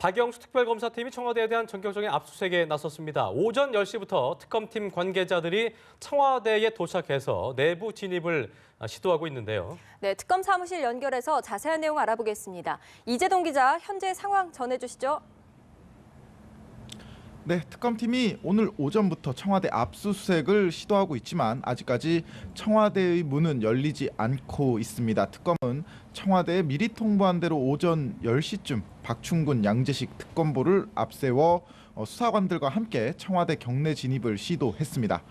박영수 특별검사팀이 청와대에 대한 전격적인 압수수색에 나섰습니다. 오전 10시부터 특검팀 관계자들이 청와대에 도착해서 내부 진입을 시도하고 있는데요. 네, 특검 사무실 연결해서 자세한 내용 알아보겠습니다. 이재동 기자, 현재 상황 전해주시죠. 네, 특검팀이 오늘 오전부터 청와대 압수수색을 시도하고 있지만 아직까지 청와대의 문은 열리지 않고 있습니다. 특검은 청와대에 미리 통보한 대로 오전 10시쯤 박충근 양재식 특검보를 앞세워 수사관들과 함께 청와대 경내 진입을 시도했습니다.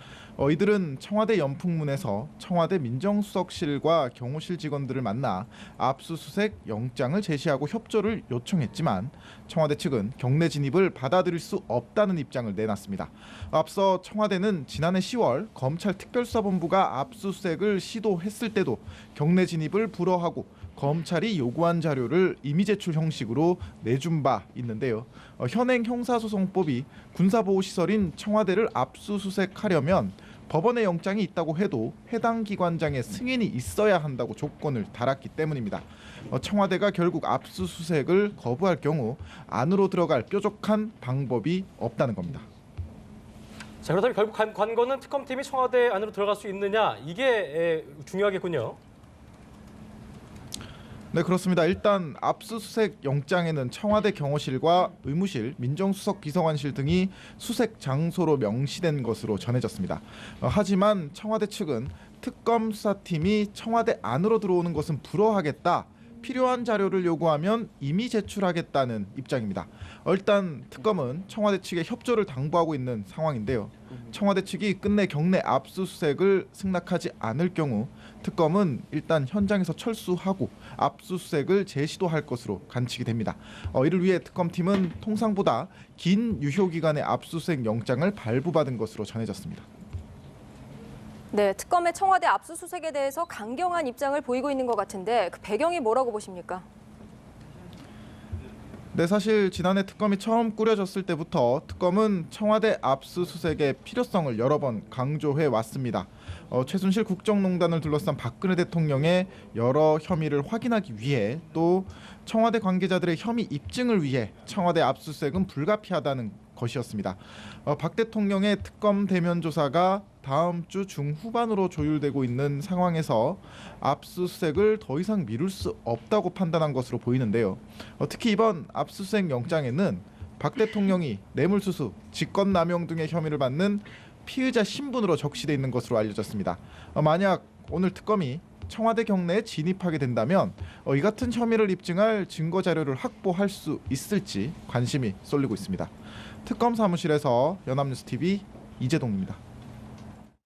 이들은 청와대 연풍문에서 청와대 민정수석실과 경호실 직원들을 만나 압수수색 영장을 제시하고 협조를 요청했지만 청와대 측은 경내 진입을 받아들일 수 없다는 입장을 내놨습니다. 앞서 청와대는 지난해 10월 검찰 특별수사본부가 압수수색을 시도했을 때도 경내 진입을 불허하고 검찰이 요구한 자료를 임의 제출 형식으로 내준 바 있는데요. 현행 형사소송법이 군사보호시설인 청와대를 압수수색하려면 법원의 영장이 있다고 해도 해당 기관장의 승인이 있어야 한다고 조건을 달았기 때문입니다. 청와대가 결국 압수수색을 거부할 경우 안으로 들어갈 뾰족한 방법이 없다는 겁니다. 자, 그렇다면 결국 관건은 특검팀이 청와대 안으로 들어갈 수 있느냐, 이게 중요하겠군요. 네, 그렇습니다. 일단 압수수색 영장에는 청와대 경호실과 의무실, 민정수석 비서관실 등이 수색 장소로 명시된 것으로 전해졌습니다. 하지만 청와대 측은 특검 수사팀이 청와대 안으로 들어오는 것은 불허하겠다, 필요한 자료를 요구하면 임의 제출하겠다는 입장입니다. 일단 특검은 청와대 측에 협조를 당부하고 있는 상황인데요. 청와대 측이 끝내 경내 압수수색을 승낙하지 않을 경우 특검은 일단 현장에서 철수하고 압수수색을 재시도할 것으로 관측이 됩니다. 이를 위해 특검팀은 통상보다 긴 유효기간의 압수수색 영장을 발부받은 것으로 전해졌습니다. 네, 특검의 청와대 압수수색에 대해서 강경한 입장을 보이고 있는 것 같은데 그 배경이 뭐라고 보십니까? 네, 사실 지난해 특검이 처음 꾸려졌을 때부터 특검은 청와대 압수수색의 필요성을 여러 번 강조해 왔습니다. 최순실 국정농단을 둘러싼 박근혜 대통령의 여러 혐의를 확인하기 위해 또 청와대 관계자들의 혐의 입증을 위해 청와대 압수수색은 불가피하다는 것이었습니다. 박 대통령의 특검 대면 조사가 다음 주 중후반으로 조율되고 있는 상황에서 압수수색을 더 이상 미룰 수 없다고 판단한 것으로 보이는데요. 특히 이번 압수수색 영장에는 박 대통령이 뇌물수수, 직권남용 등의 혐의를 받는 피의자 신분으로 적시돼 있는 것으로 알려졌습니다. 만약 오늘 특검이 청와대 경내에 진입하게 된다면 이 같은 혐의를 입증할 증거 자료를 확보할 수 있을지 관심이 쏠리고 있습니다. 특검 사무실에서 연합뉴스 TV 이재동입니다.